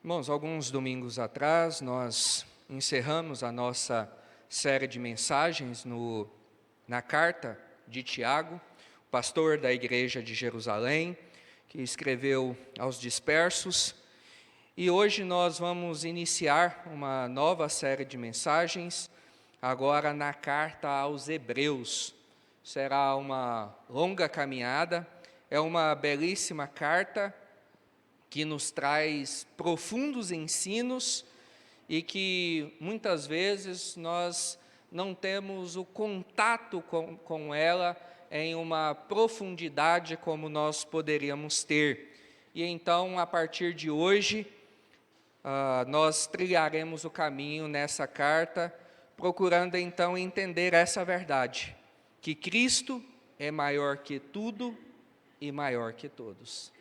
Irmãos, alguns domingos atrás nós encerramos a nossa série de mensagens na carta de Tiago, pastor da igreja de Jerusalém, que escreveu aos dispersos. E hoje nós vamos iniciar uma nova série de mensagens, agora na carta aos Hebreus. Será uma longa caminhada, é uma belíssima carta que nos traz profundos ensinos e que muitas vezes nós não temos o contato com ela em uma profundidade como nós poderíamos ter. E então, a partir de hoje, nós trilharemos o caminho nessa carta, procurando então entender essa verdade, que Cristo é maior que tudo e maior que todos.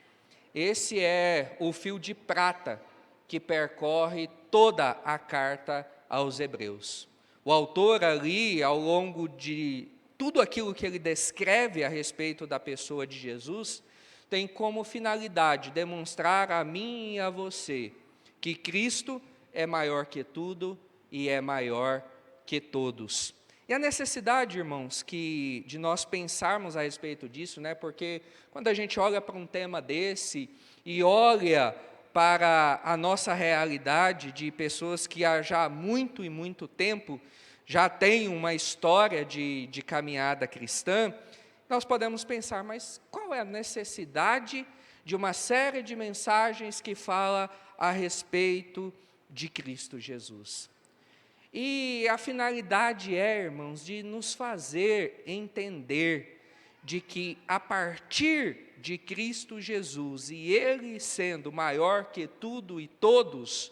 Esse é o fio de prata que percorre toda a carta aos Hebreus. O autor ali, ao longo de tudo aquilo que ele descreve a respeito da pessoa de Jesus, tem como finalidade demonstrar a mim e a você que Cristo é maior que tudo e é maior que todos. E a necessidade, irmãos, de nós pensarmos a respeito disso, porque quando a gente olha para um tema desse e olha para a nossa realidade de pessoas que há já muito e muito tempo já têm uma história de caminhada cristã, nós podemos pensar, mas qual é a necessidade de uma série de mensagens que fala a respeito de Cristo Jesus? E a finalidade é, irmãos, de nos fazer entender de que a partir de Cristo Jesus, e Ele sendo maior que tudo e todos,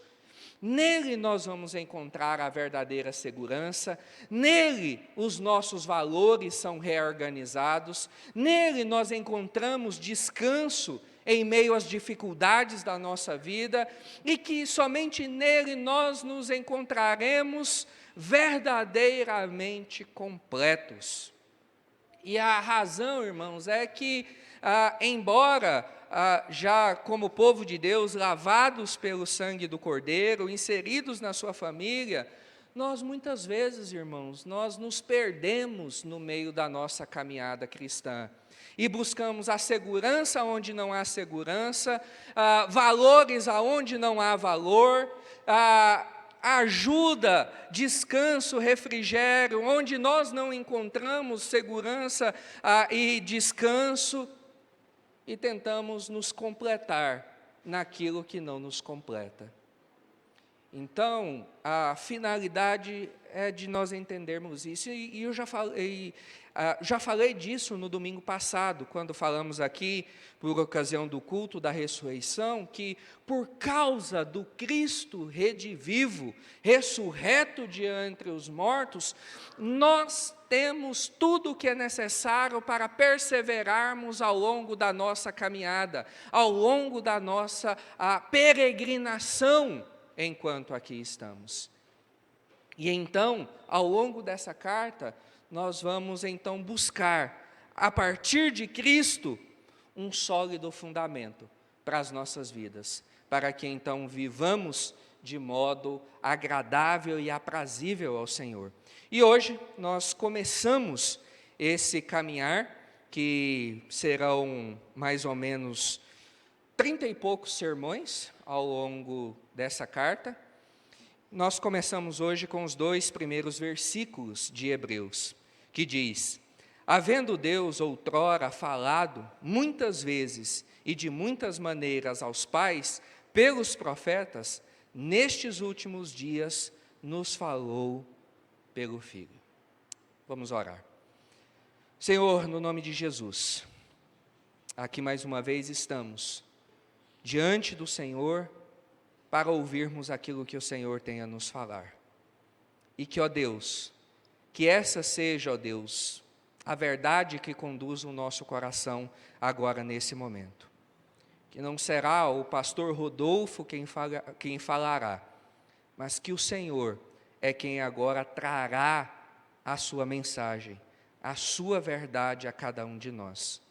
nele nós vamos encontrar a verdadeira segurança, nele os nossos valores são reorganizados, nele nós encontramos descanso em meio às dificuldades da nossa vida, e que somente nele nós nos encontraremos verdadeiramente completos. E a razão, irmãos, é que, embora já como povo de Deus, lavados pelo sangue do Cordeiro, inseridos na sua família, nós muitas vezes, irmãos, nós nos perdemos no meio da nossa caminhada cristã. E buscamos a segurança onde não há segurança, valores aonde não há valor, ajuda, descanso, refrigério, onde nós não encontramos segurança e descanso, e tentamos nos completar naquilo que não nos completa. Então, a finalidade é de nós entendermos isso, e eu já falei disso no domingo passado, quando falamos aqui, por ocasião do culto da ressurreição, que por causa do Cristo redivivo, ressurreto de entre os mortos, nós temos tudo o que é necessário para perseverarmos ao longo da nossa caminhada, ao longo da nossa peregrinação, enquanto aqui estamos. E então, ao longo dessa carta, nós vamos então buscar, a partir de Cristo, um sólido fundamento para as nossas vidas, para que então vivamos de modo agradável e aprazível ao Senhor. E hoje nós começamos esse caminhar, que serão mais ou menos 30 e poucos sermões ao longo dessa carta. Nós começamos hoje com os 2 primeiros versículos de Hebreus, que diz: havendo Deus outrora falado muitas vezes e de muitas maneiras aos pais, pelos profetas, nestes últimos dias nos falou pelo Filho. Vamos orar. Senhor, no nome de Jesus, aqui mais uma vez estamos diante do Senhor, para ouvirmos aquilo que o Senhor tem a nos falar. E que, ó Deus, que essa seja, ó Deus, a verdade que conduz o nosso coração agora nesse momento. Que não será o pastor Rodolfo quem falará, mas que o Senhor é quem agora trará a sua mensagem, a sua verdade a cada um de nós.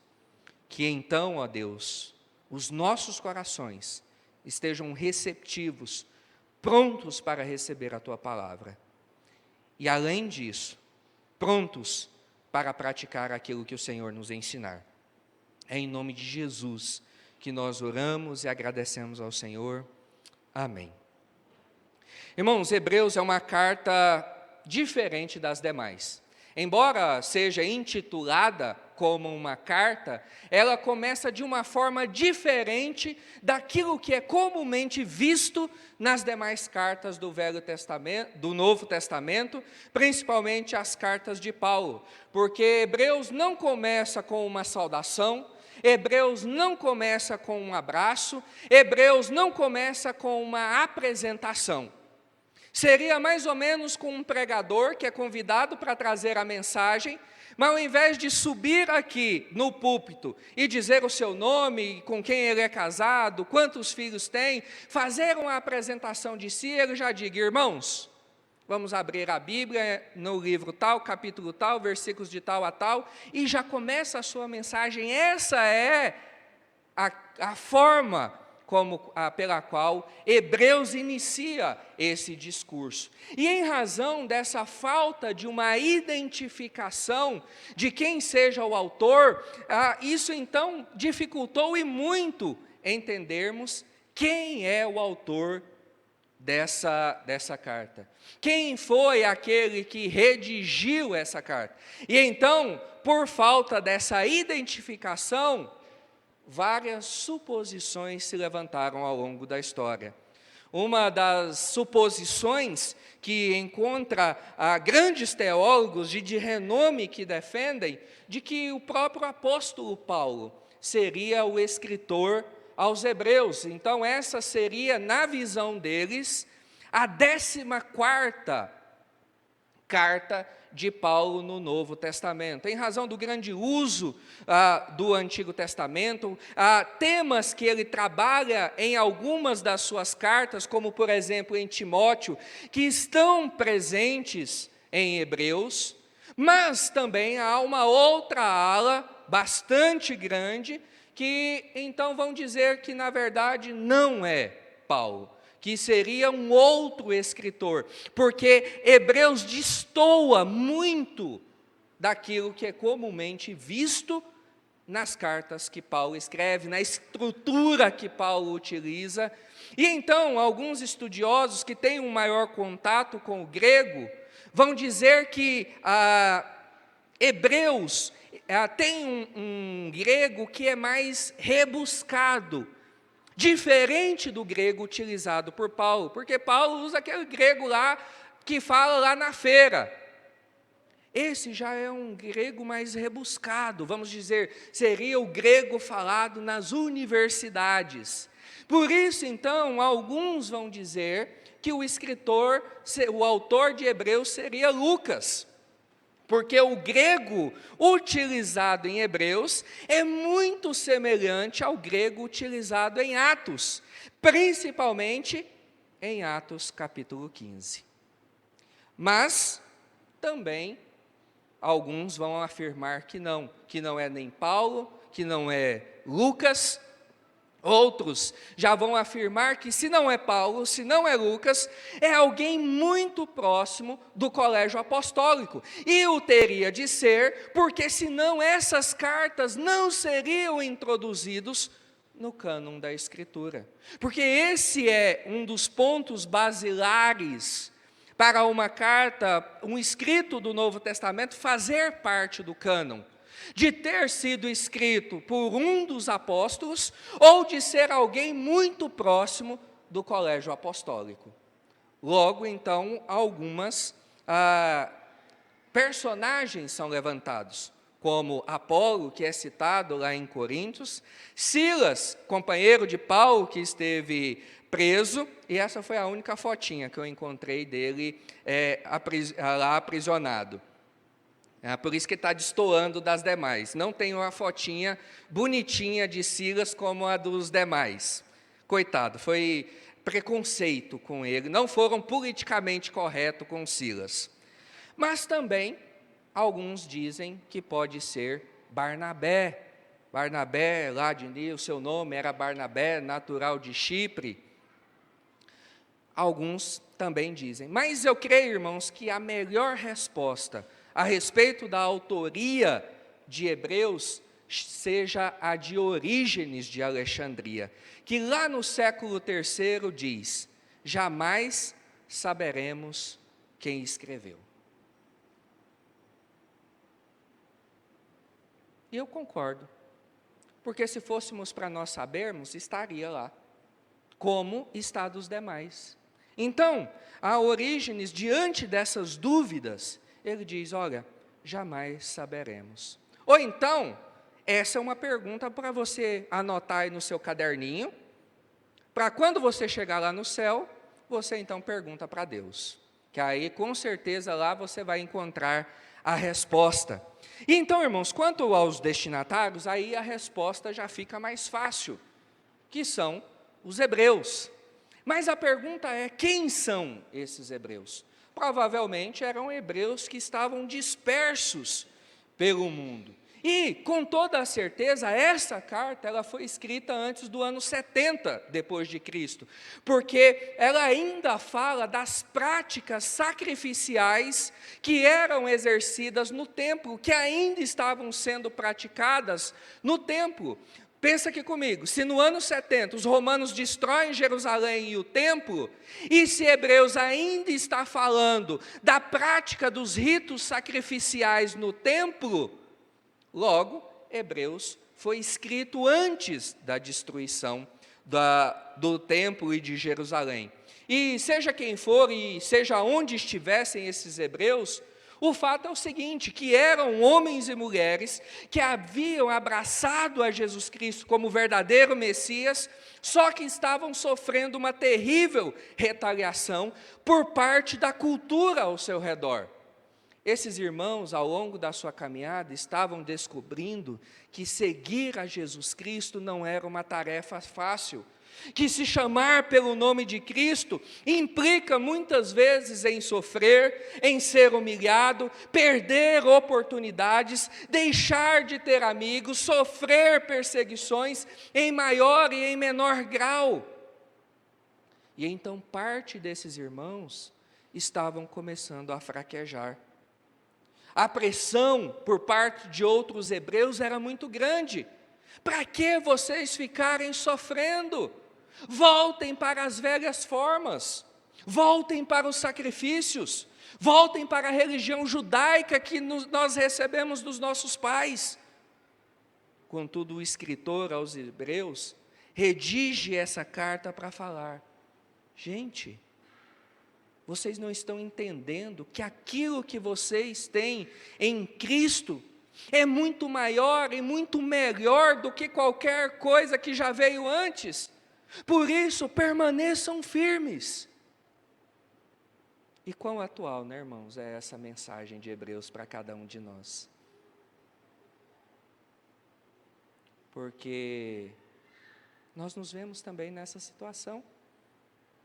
Que então, ó Deus, os nossos corações estejam receptivos, prontos para receber a tua palavra. E além disso, prontos para praticar aquilo que o Senhor nos ensinar. É em nome de Jesus que nós oramos e agradecemos ao Senhor. Amém. Irmãos, Hebreus é uma carta diferente das demais. Embora seja intitulada como uma carta, ela começa de uma forma diferente daquilo que é comumente visto nas demais cartas do Velho Testamento, do Novo Testamento, principalmente as cartas de Paulo, porque Hebreus não começa com uma saudação, Hebreus não começa com um abraço, Hebreus não começa com uma apresentação. Seria mais ou menos com um pregador que é convidado para trazer a mensagem, mas ao invés de subir aqui no púlpito e dizer o seu nome, com quem ele é casado, quantos filhos tem, fazer uma apresentação de si, ele já diga: irmãos, vamos abrir a Bíblia no livro tal, capítulo tal, versículos de tal a tal, e já começa a sua mensagem. Essa é a forma pela qual Hebreus inicia esse discurso. E em razão dessa falta de uma identificação de quem seja o autor, isso então dificultou e muito entendermos quem é o autor dessa carta. Quem foi aquele que redigiu essa carta? E então, por falta dessa identificação, várias suposições se levantaram ao longo da história. Uma das suposições que encontra grandes teólogos de renome que defendem, de que o próprio apóstolo Paulo seria o escritor aos Hebreus. Então essa seria, na visão deles, a 14ª carta de Paulo no Novo Testamento, em razão do grande uso do Antigo Testamento, temas que ele trabalha em algumas das suas cartas, como por exemplo em Timóteo, que estão presentes em Hebreus, mas também há uma outra ala bastante grande, que então vão dizer que na verdade não é Paulo, que seria um outro escritor, porque Hebreus destoa muito daquilo que é comumente visto nas cartas que Paulo escreve, na estrutura que Paulo utiliza. E então, alguns estudiosos que têm um maior contato com o grego, vão dizer que Hebreus tem um grego que é mais rebuscado, diferente do grego utilizado por Paulo, porque Paulo usa aquele grego lá, que fala lá na feira. Esse já é um grego mais rebuscado, vamos dizer, seria o grego falado nas universidades. Por isso, então, alguns vão dizer que o autor de Hebreus seria Lucas, porque o grego utilizado em Hebreus é muito semelhante ao grego utilizado em Atos, principalmente em Atos capítulo 15. Mas também alguns vão afirmar que não é nem Paulo, que não é Lucas. Outros já vão afirmar que se não é Paulo, se não é Lucas, é alguém muito próximo do colégio apostólico. E o teria de ser, porque senão essas cartas não seriam introduzidas no cânon da Escritura. Porque esse é um dos pontos basilares para uma carta, um escrito do Novo Testamento fazer parte do cânon. De ter sido escrito por um dos apóstolos, ou de ser alguém muito próximo do colégio apostólico. Logo, então, algumas personagens são levantados, como Apolo, que é citado lá em Coríntios, Silas, companheiro de Paulo, que esteve preso, e essa foi a única fotinha que eu encontrei dele lá aprisionado. Por isso que está destoando das demais. Não tem uma fotinha bonitinha de Silas como a dos demais. Coitado, foi preconceito com ele. Não foram politicamente corretos com Silas. Mas também, alguns dizem que pode ser Barnabé, Barnabé, lá o seu nome era Barnabé, natural de Chipre. Alguns também dizem. Mas eu creio, irmãos, que a melhor resposta a respeito da autoria de Hebreus seja a de Orígenes de Alexandria, que lá no século III diz: jamais saberemos quem escreveu. E eu concordo, porque se fôssemos para nós sabermos, estaria lá, como está dos demais. Então, a Orígenes, diante dessas dúvidas, ele diz: olha, jamais saberemos. Ou então, essa é uma pergunta para você anotar aí no seu caderninho, para quando você chegar lá no céu, você então pergunta para Deus, que aí com certeza lá você vai encontrar a resposta. E então, irmãos, quanto aos destinatários, aí a resposta já fica mais fácil, que são os hebreus. Mas a pergunta é: quem são esses hebreus? Provavelmente eram hebreus que estavam dispersos pelo mundo. E, com toda a certeza, essa carta ela foi escrita antes do ano 70 depois de Cristo, porque ela ainda fala das práticas sacrificiais que eram exercidas no templo, que ainda estavam sendo praticadas no templo. Pensa aqui comigo, se no ano 70 os romanos destroem Jerusalém e o templo, e se Hebreus ainda está falando da prática dos ritos sacrificiais no templo, logo, Hebreus foi escrito antes da destruição do templo e de Jerusalém. E seja quem for e seja onde estivessem esses hebreus, o fato é o seguinte, que eram homens e mulheres que haviam abraçado a Jesus Cristo como verdadeiro Messias, só que estavam sofrendo uma terrível retaliação por parte da cultura ao seu redor. Esses irmãos, ao longo da sua caminhada, estavam descobrindo que seguir a Jesus Cristo não era uma tarefa fácil, que se chamar pelo nome de Cristo implica muitas vezes em sofrer, em ser humilhado, perder oportunidades, deixar de ter amigos, sofrer perseguições em maior e em menor grau. E então parte desses irmãos estavam começando a fraquejar. A pressão por parte de outros hebreus era muito grande. Para que vocês ficarem sofrendo? Voltem para as velhas formas, voltem para os sacrifícios, voltem para a religião judaica que nós recebemos dos nossos pais. Contudo, o escritor aos hebreus redige essa carta para falar: gente, vocês não estão entendendo que aquilo que vocês têm em Cristo é muito maior e muito melhor do que qualquer coisa que já veio antes. Por isso, permaneçam firmes. E quão atual, né, irmãos, é essa mensagem de Hebreus para cada um de nós? Porque nós nos vemos também nessa situação,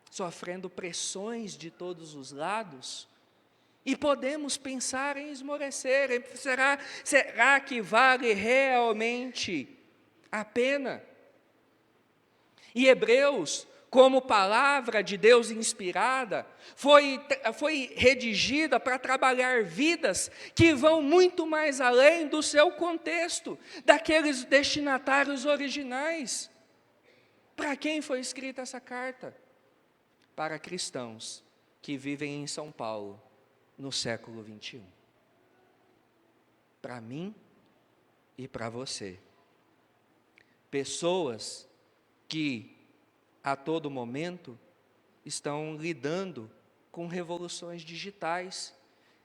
sofrendo pressões de todos os lados, e podemos pensar em esmorecer: será que vale realmente a pena? E Hebreus, como palavra de Deus inspirada, foi redigida para trabalhar vidas que vão muito mais além do seu contexto, daqueles destinatários originais. Para quem foi escrita essa carta? Para cristãos que vivem em São Paulo, no século 21. Para mim e para você. Pessoas que a todo momento estão lidando com revoluções digitais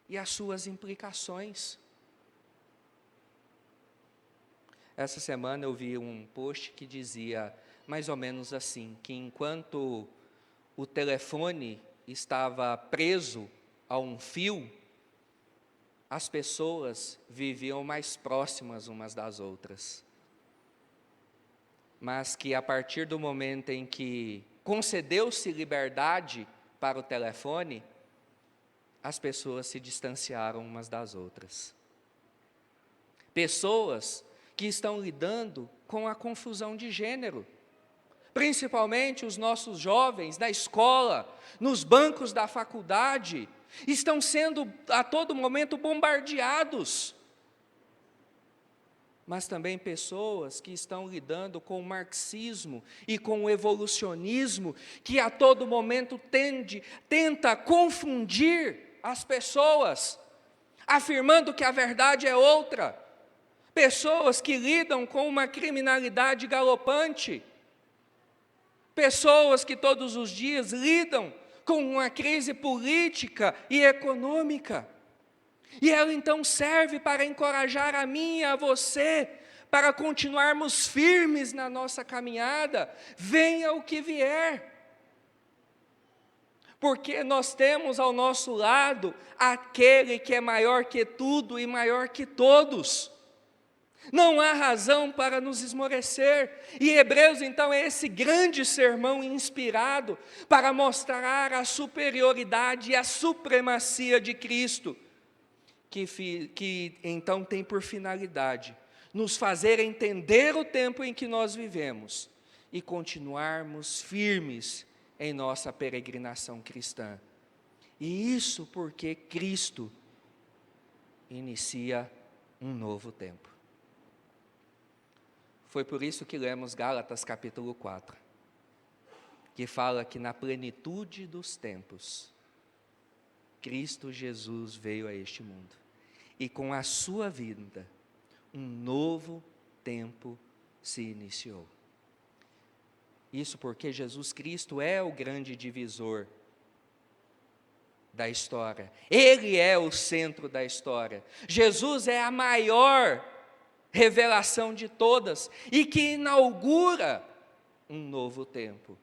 e as suas implicações. Essa semana eu vi um post que dizia mais ou menos assim, que enquanto o telefone estava preso a um fio, as pessoas viviam mais próximas umas das outras. Mas que a partir do momento em que concedeu-se liberdade para o telefone, as pessoas se distanciaram umas das outras. Pessoas que estão lidando com a confusão de gênero. Principalmente os nossos jovens na escola, nos bancos da faculdade, estão sendo a todo momento bombardeados. Mas também pessoas que estão lidando com o marxismo e com o evolucionismo, que a todo momento tenta confundir as pessoas, afirmando que a verdade é outra. Pessoas que lidam com uma criminalidade galopante, pessoas que todos os dias lidam com uma crise política e econômica. E ela então serve para encorajar a mim e a você, para continuarmos firmes na nossa caminhada, venha o que vier. Porque nós temos ao nosso lado aquele que é maior que tudo e maior que todos. Não há razão para nos esmorecer. E Hebreus, então, é esse grande sermão inspirado para mostrar a superioridade e a supremacia de Cristo, que então tem por finalidade nos fazer entender o tempo em que nós vivemos e continuarmos firmes em nossa peregrinação cristã. E isso porque Cristo inicia um novo tempo. Foi por isso que lemos Gálatas capítulo 4, que fala que na plenitude dos tempos, Cristo Jesus veio a este mundo. E com a sua vinda, um novo tempo se iniciou. Isso porque Jesus Cristo é o grande divisor da história. Ele é o centro da história. Jesus é a maior revelação de todas e que inaugura um novo tempo.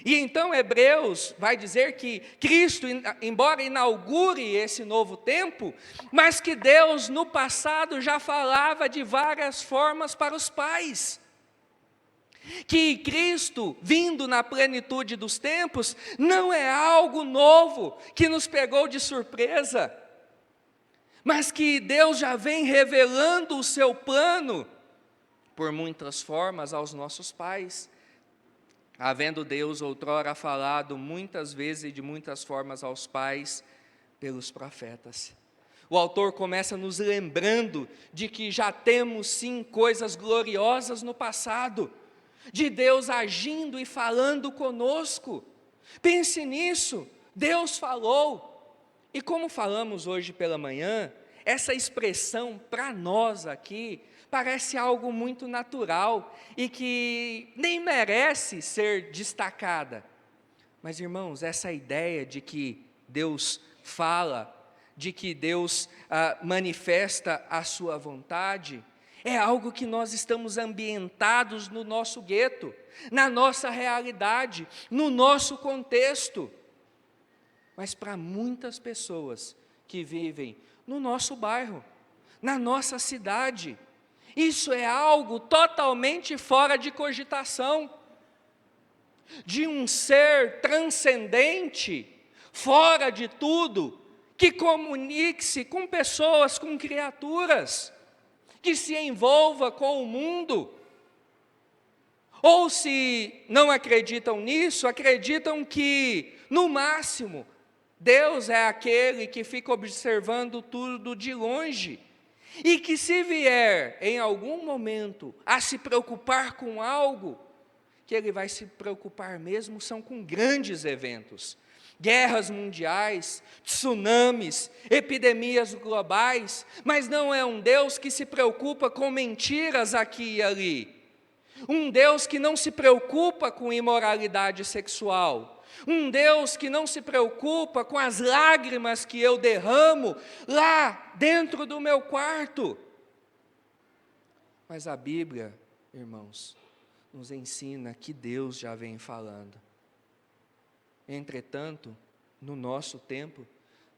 E então Hebreus vai dizer que Cristo, embora inaugure esse novo tempo, mas que Deus no passado já falava de várias formas para os pais. Que Cristo, vindo na plenitude dos tempos, não é algo novo que nos pegou de surpresa, mas que Deus já vem revelando o seu plano por muitas formas aos nossos pais. Havendo Deus outrora falado muitas vezes e de muitas formas aos pais pelos profetas. O autor começa nos lembrando de que já temos sim coisas gloriosas no passado, de Deus agindo e falando conosco. Pense nisso, Deus falou. E como falamos hoje pela manhã, essa expressão para nós aqui parece algo muito natural e que nem merece ser destacada. Mas, irmãos, essa ideia de que Deus fala, de que Deus manifesta a sua vontade, é algo que nós estamos ambientados no nosso gueto, na nossa realidade, no nosso contexto. Mas para muitas pessoas que vivem no nosso bairro, na nossa cidade, isso é algo totalmente fora de cogitação, de um ser transcendente, fora de tudo, que comunique-se com pessoas, com criaturas, que se envolva com o mundo. Ou se não acreditam nisso, acreditam que, no máximo, Deus é aquele que fica observando tudo de longe, e que se vier em algum momento a se preocupar com algo, que ele vai se preocupar mesmo são com grandes eventos, guerras mundiais, tsunamis, epidemias globais, mas não é um Deus que se preocupa com mentiras aqui e ali, um Deus que não se preocupa com imoralidade sexual, um Deus que não se preocupa com as lágrimas que eu derramo lá dentro do meu quarto. Mas a Bíblia, irmãos, nos ensina que Deus já vem falando. Entretanto, no nosso tempo,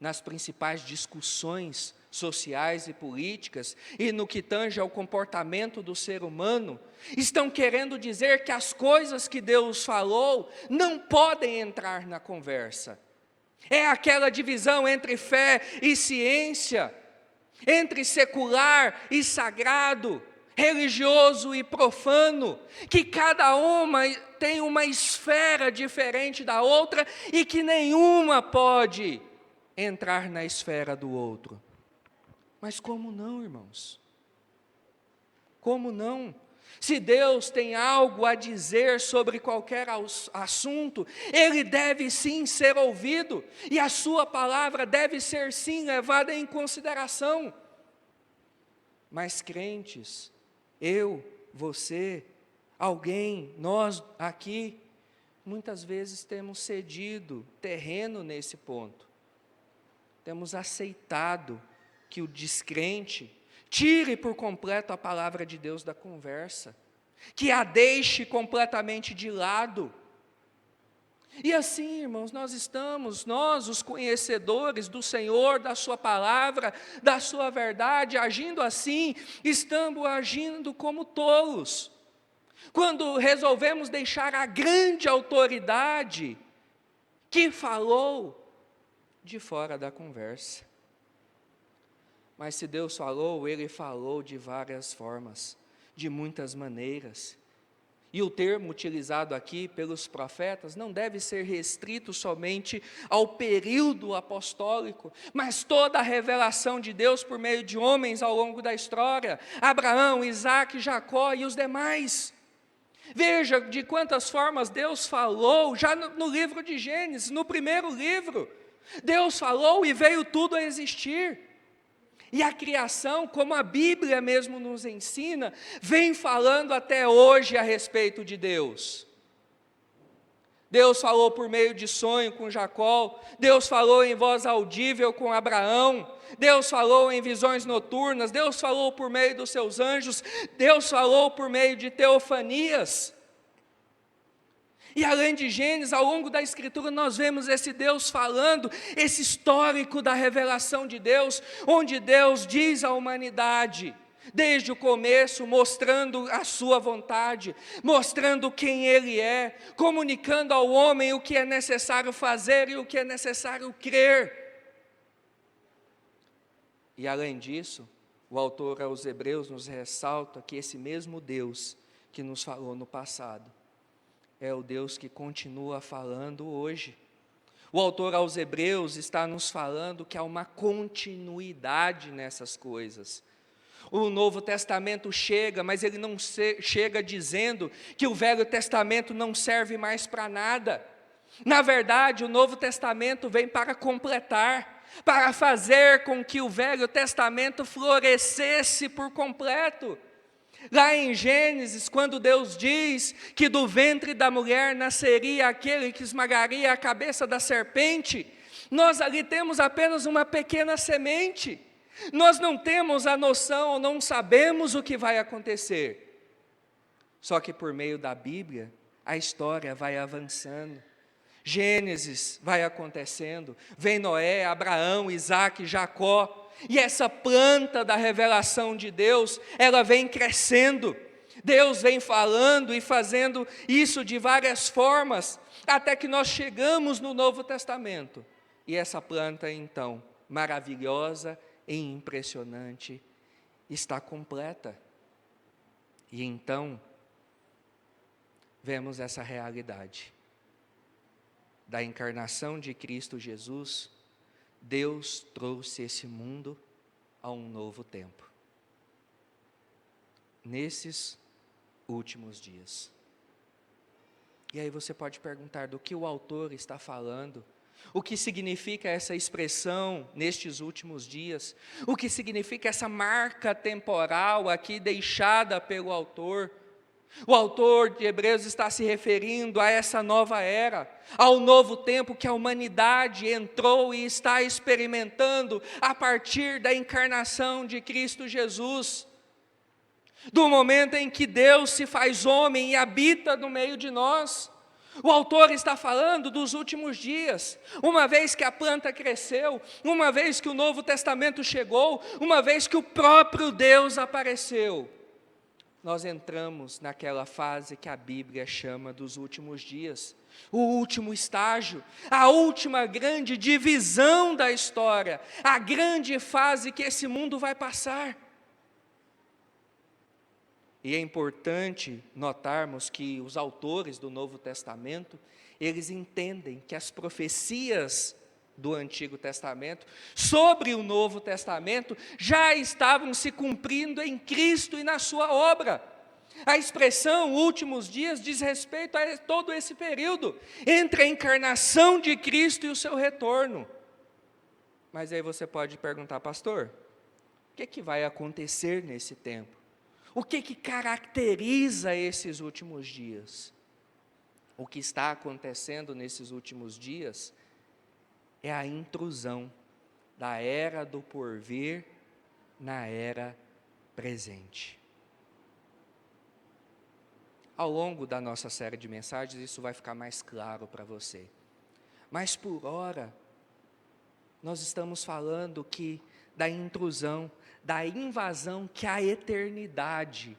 nas principais discussões sociais e políticas, e no que tange ao comportamento do ser humano, estão querendo dizer que as coisas que Deus falou não podem entrar na conversa. É aquela divisão entre fé e ciência, entre secular e sagrado, religioso e profano, que cada uma tem uma esfera diferente da outra e que nenhuma pode entrar na esfera do outro. Mas como não, irmãos? Como não? Se Deus tem algo a dizer sobre qualquer assunto, Ele deve sim ser ouvido, e a sua palavra deve ser sim levada em consideração. Mas crentes, eu, você, alguém, nós aqui, muitas vezes temos cedido terreno nesse ponto. Temos aceitado que o descrente tire por completo a palavra de Deus da conversa, que a deixe completamente de lado. E assim, irmãos, nós, os conhecedores do Senhor, da sua palavra, da sua verdade, agindo assim, estamos agindo como tolos. Quando resolvemos deixar a grande autoridade que falou de fora da conversa. Mas se Deus falou, Ele falou de várias formas, de muitas maneiras. E o termo utilizado aqui pelos profetas não deve ser restrito somente ao período apostólico, mas toda a revelação de Deus por meio de homens ao longo da história, Abraão, Isaque, Jacó e os demais. Veja de quantas formas Deus falou, já no livro de Gênesis, no primeiro livro. Deus falou e veio tudo a existir. E a criação, como a Bíblia mesmo nos ensina, vem falando até hoje a respeito de Deus. Deus falou por meio de sonho com Jacó, Deus falou em voz audível com Abraão, Deus falou em visões noturnas, Deus falou por meio dos seus anjos, Deus falou por meio de teofanias. E além de Gênesis, ao longo da Escritura, nós vemos esse Deus falando, esse histórico da revelação de Deus, onde Deus diz à humanidade, desde o começo, mostrando a sua vontade, mostrando quem Ele é, comunicando ao homem o que é necessário fazer e o que é necessário crer. E além disso, o autor aos Hebreus nos ressalta que esse mesmo Deus que nos falou no passado, é o Deus que continua falando hoje. O autor aos Hebreus está nos falando que há uma continuidade nessas coisas. O Novo Testamento chega, mas ele não chega dizendo que o Velho Testamento não serve mais para nada. Na verdade, o Novo Testamento vem para completar, para fazer com que o Velho Testamento florescesse por completo. Lá em Gênesis, quando Deus diz que do ventre da mulher nasceria aquele que esmagaria a cabeça da serpente, nós ali temos apenas uma pequena semente. Nós não temos a noção, ou não sabemos o que vai acontecer. Só que por meio da Bíblia, a história vai avançando. Gênesis vai acontecendo, vem Noé, Abraão, Isaque, Jacó, e essa planta da revelação de Deus, ela vem crescendo. Deus vem falando e fazendo isso de várias formas, até que nós chegamos no Novo Testamento. E essa planta, então, maravilhosa e impressionante, está completa. E então, vemos essa realidade da encarnação de Cristo Jesus. Deus trouxe esse mundo a um novo tempo, nesses últimos dias. E aí você pode perguntar do que o autor está falando, o que significa essa expressão nestes últimos dias, o que significa essa marca temporal aqui deixada pelo autor. O autor de Hebreus está se referindo a essa nova era, ao novo tempo que a humanidade entrou e está experimentando a partir da encarnação de Cristo Jesus. Do momento em que Deus se faz homem e habita no meio de nós. O autor está falando dos últimos dias, uma vez que a planta cresceu, uma vez que o Novo Testamento chegou, uma vez que o próprio Deus apareceu. Nós entramos naquela fase que a Bíblia chama dos últimos dias, o último estágio, a última grande divisão da história, a grande fase que esse mundo vai passar. E é importante notarmos que os autores do Novo Testamento, eles entendem que as profecias do Antigo Testamento sobre o Novo Testamento já estavam se cumprindo em Cristo e na sua obra. A expressão últimos dias diz respeito a todo esse período entre a encarnação de Cristo e o seu retorno. Mas aí você pode perguntar, pastor, o que vai acontecer nesse tempo? O que caracteriza esses últimos dias? O que está acontecendo nesses últimos dias é a intrusão da era do porvir na era presente. Ao longo da nossa série de mensagens, isso vai ficar mais claro para você. Mas por hora, nós estamos falando da intrusão, da invasão que a eternidade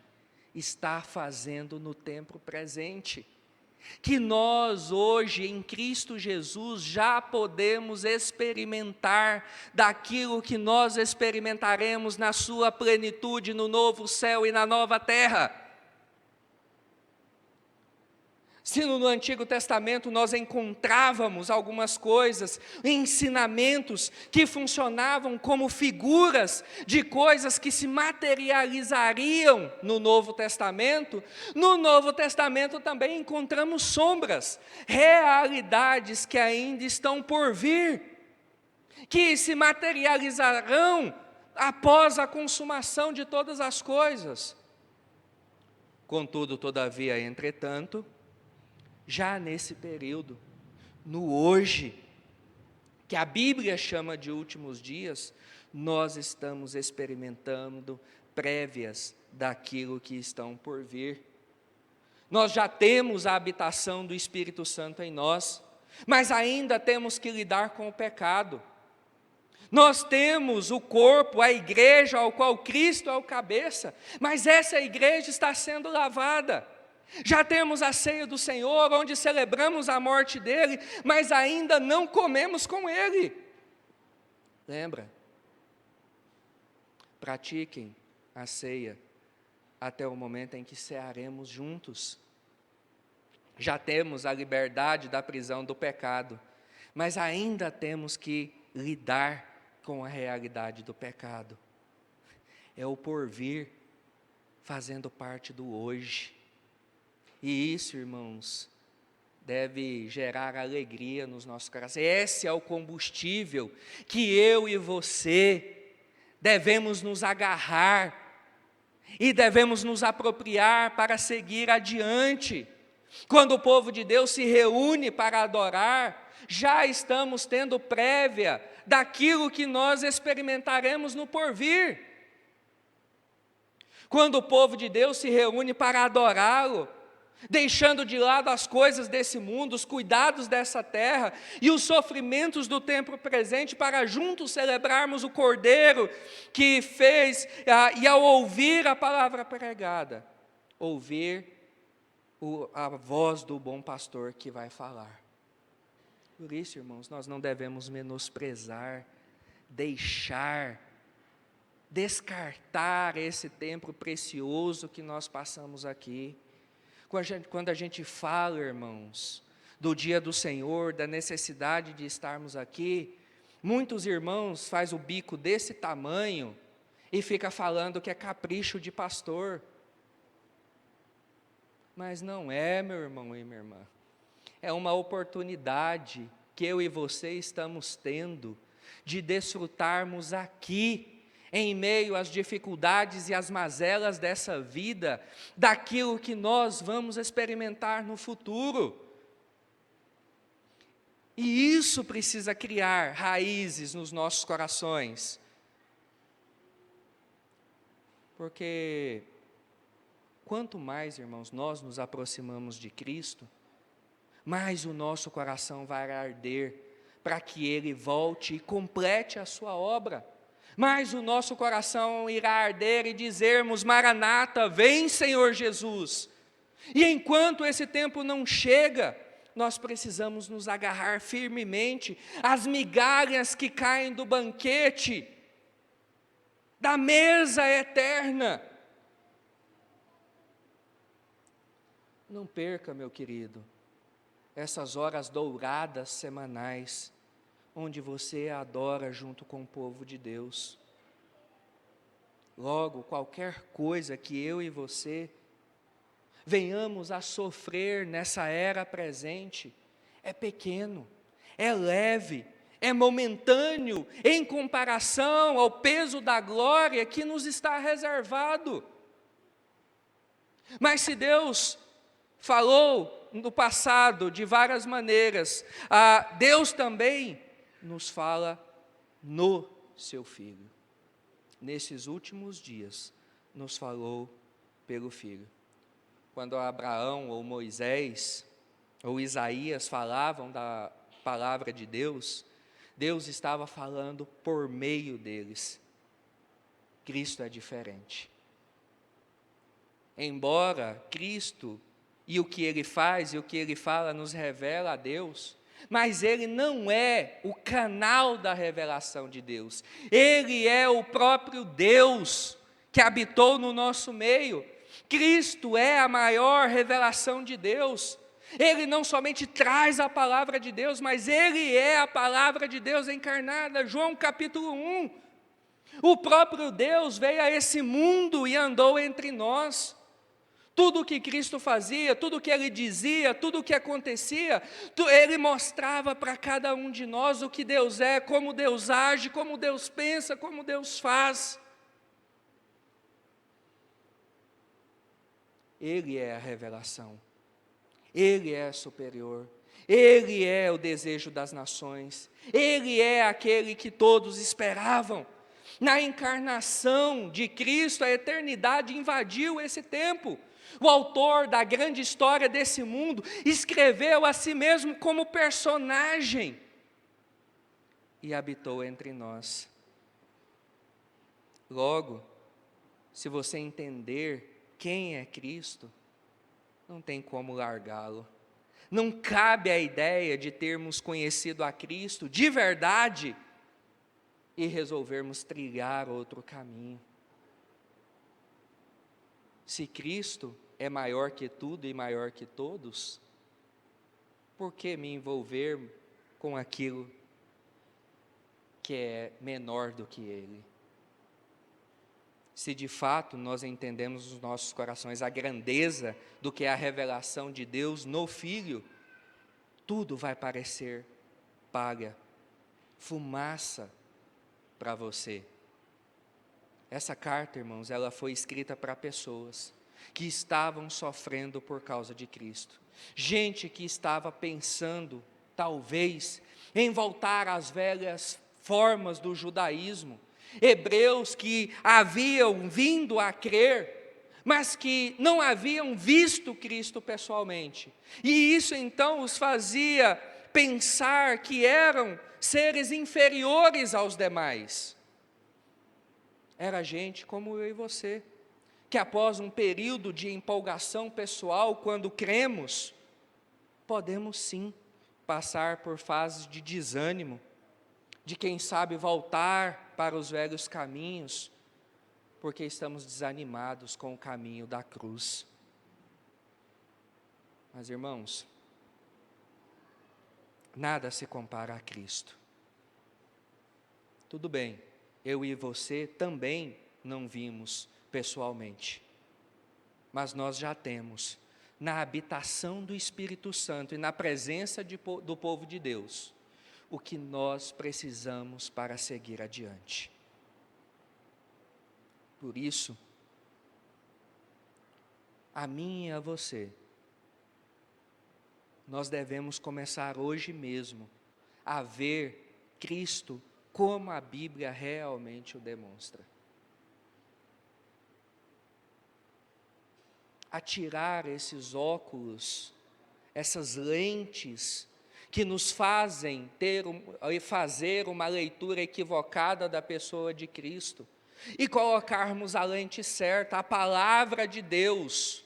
está fazendo no tempo presente. Que nós hoje em Cristo Jesus já podemos experimentar daquilo que nós experimentaremos na sua plenitude no novo céu e na nova terra. Se no Antigo Testamento nós encontrávamos algumas coisas, ensinamentos que funcionavam como figuras de coisas que se materializariam no Novo Testamento, no Novo Testamento também encontramos sombras, realidades que ainda estão por vir, que se materializarão após a consumação de todas as coisas. Contudo, todavia, entretanto, já nesse período, no hoje, que a Bíblia chama de últimos dias, nós estamos experimentando prévias daquilo que estão por vir. Nós já temos a habitação do Espírito Santo em nós, mas ainda temos que lidar com o pecado. Nós temos o corpo, a igreja, ao qual Cristo é o cabeça, mas essa igreja está sendo lavada. Já temos a ceia do Senhor, onde celebramos a morte dele, mas ainda não comemos com ele. Lembra? Pratiquem a ceia até o momento em que cearemos juntos. Já temos a liberdade da prisão do pecado, mas ainda temos que lidar com a realidade do pecado. É o porvir fazendo parte do hoje. E isso, irmãos, deve gerar alegria nos nossos corações. Esse é o combustível que eu e você devemos nos agarrar e devemos nos apropriar para seguir adiante. Quando o povo de Deus se reúne para adorar, já estamos tendo prévia daquilo que nós experimentaremos no porvir. Quando o povo de Deus se reúne para adorá-lo, deixando de lado as coisas desse mundo, os cuidados dessa terra e os sofrimentos do tempo presente, para juntos celebrarmos o Cordeiro que fez, e ao ouvir a palavra pregada, ouvir a voz do bom pastor que vai falar. Por isso, irmãos, nós não devemos menosprezar, descartar esse tempo precioso que nós passamos aqui. Quando a gente fala, irmãos, do dia do Senhor, da necessidade de estarmos aqui, muitos irmãos fazem o bico desse tamanho e fica falando que é capricho de pastor. Mas não é, meu irmão e minha irmã. É uma oportunidade que eu e você estamos tendo de desfrutarmos aqui, em meio às dificuldades e às mazelas dessa vida, daquilo que nós vamos experimentar no futuro. E isso precisa criar raízes nos nossos corações. Porque quanto mais, irmãos, nós nos aproximamos de Cristo, mais o nosso coração vai arder para que Ele volte e complete a sua obra. Mas o nosso coração irá arder e dizermos: Maranata, vem Senhor Jesus. E enquanto esse tempo não chega, nós precisamos nos agarrar firmemente às migalhas que caem do banquete, da mesa eterna. Não perca, meu querido, essas horas douradas semanais, onde você adora junto com o povo de Deus. Logo, qualquer coisa que eu e você venhamos a sofrer nessa era presente, é pequeno, é leve, é momentâneo, em comparação ao peso da glória que nos está reservado. Mas se Deus falou no passado de várias maneiras, Deus também nos fala no seu Filho. Nesses últimos dias, nos falou pelo Filho. Quando Abraão ou Moisés ou Isaías falavam da palavra de Deus, Deus estava falando por meio deles. Cristo é diferente. Embora Cristo e o que Ele faz e o que Ele fala nos revela a Deus, mas Ele não é o canal da revelação de Deus. Ele é o próprio Deus que habitou no nosso meio. Cristo é a maior revelação de Deus. Ele não somente traz a palavra de Deus, mas Ele é a palavra de Deus encarnada. João capítulo 1. O próprio Deus veio a esse mundo e andou entre nós. Tudo o que Cristo fazia, tudo o que Ele dizia, tudo o que acontecia, Ele mostrava para cada um de nós o que Deus é, como Deus age, como Deus pensa, como Deus faz. Ele é a revelação, Ele é superior, Ele é o desejo das nações, Ele é aquele que todos esperavam. Na encarnação de Cristo, a eternidade invadiu esse tempo. O autor da grande história desse mundo escreveu a si mesmo como personagem e habitou entre nós. Logo, se você entender quem é Cristo, não tem como largá-lo. Não cabe a ideia de termos conhecido a Cristo de verdade e resolvermos trilhar outro caminho. Se Cristo é maior que tudo e maior que todos, por que me envolver com aquilo que é menor do que Ele? Se de fato nós entendemos nos nossos corações a grandeza do que é a revelação de Deus no Filho, tudo vai parecer palha, fumaça para você. Essa carta, irmãos, ela foi escrita para pessoas que estavam sofrendo por causa de Cristo. Gente que estava pensando, talvez, em voltar às velhas formas do judaísmo. Hebreus que haviam vindo a crer, mas que não haviam visto Cristo pessoalmente. E isso então os fazia pensar que eram seres inferiores aos demais. Era gente como eu e você, que após um período de empolgação pessoal, quando cremos, podemos sim passar por fases de desânimo, de quem sabe voltar para os velhos caminhos, porque estamos desanimados com o caminho da cruz. Mas irmãos, nada se compara a Cristo. Tudo bem, eu e você também não vimos pessoalmente, mas nós já temos, na habitação do Espírito Santo e na presença do povo de Deus, o que nós precisamos para seguir adiante. Por isso, a mim e a você, nós devemos começar hoje mesmo a ver Cristo como a Bíblia realmente o demonstra. A tirar esses óculos, essas lentes que nos fazem fazer uma leitura equivocada da pessoa de Cristo e colocarmos a lente certa, a palavra de Deus,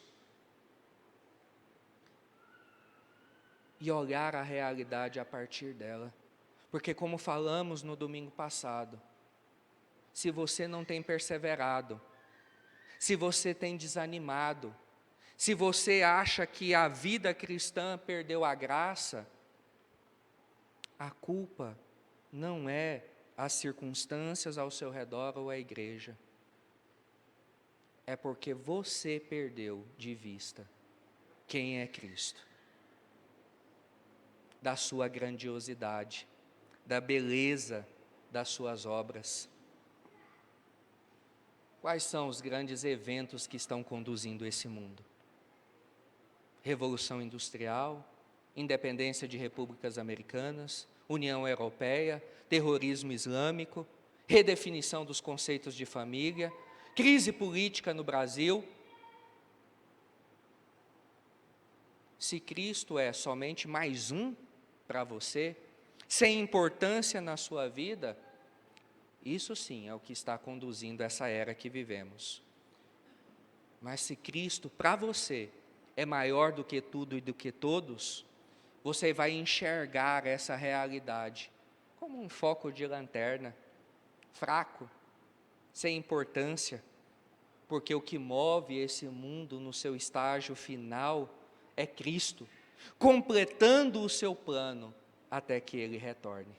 e olhar a realidade a partir dela. Porque como falamos no domingo passado, se você não tem perseverado, se você tem desanimado, Se você acha que a vida cristã perdeu a graça, a culpa não é as circunstâncias ao seu redor ou a igreja. É porque você perdeu de vista quem é Cristo, da sua grandiosidade, da beleza das suas obras. Quais são os grandes eventos que estão conduzindo esse mundo? Revolução Industrial, independência de repúblicas americanas, União Europeia, terrorismo islâmico, redefinição dos conceitos de família, crise política no Brasil. Se Cristo é somente mais um para você, sem importância na sua vida, isso sim é o que está conduzindo essa era que vivemos. Mas se Cristo para você é maior do que tudo e do que todos, você vai enxergar essa realidade como um foco de lanterna, fraco, sem importância, porque o que move esse mundo no seu estágio final é Cristo, completando o seu plano até que Ele retorne.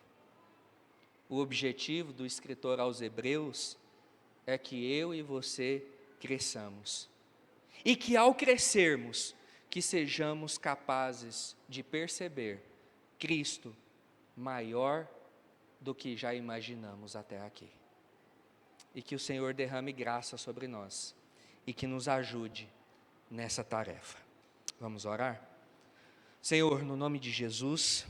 O objetivo do escritor aos Hebreus é que eu e você cresçamos, e que ao crescermos, que sejamos capazes de perceber Cristo maior do que já imaginamos até aqui. E que o Senhor derrame graça sobre nós e que nos ajude nessa tarefa. Vamos orar? Senhor, no nome de Jesus,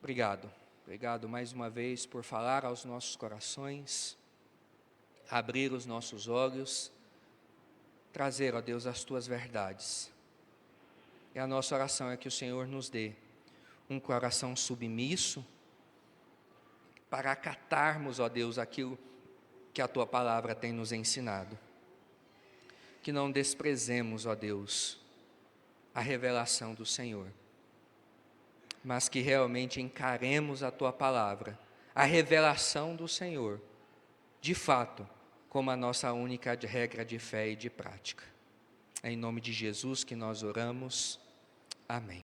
obrigado mais uma vez por falar aos nossos corações, abrir os nossos olhos, trazer, ó Deus, as Tuas verdades. E a nossa oração é que o Senhor nos dê um coração submisso para acatarmos, ó Deus, aquilo que a Tua palavra tem nos ensinado. Que não desprezemos, ó Deus, a revelação do Senhor, mas que realmente encaremos a Tua palavra, a revelação do Senhor, de fato, como a nossa única regra de fé e de prática. É em nome de Jesus que nós oramos. Amém.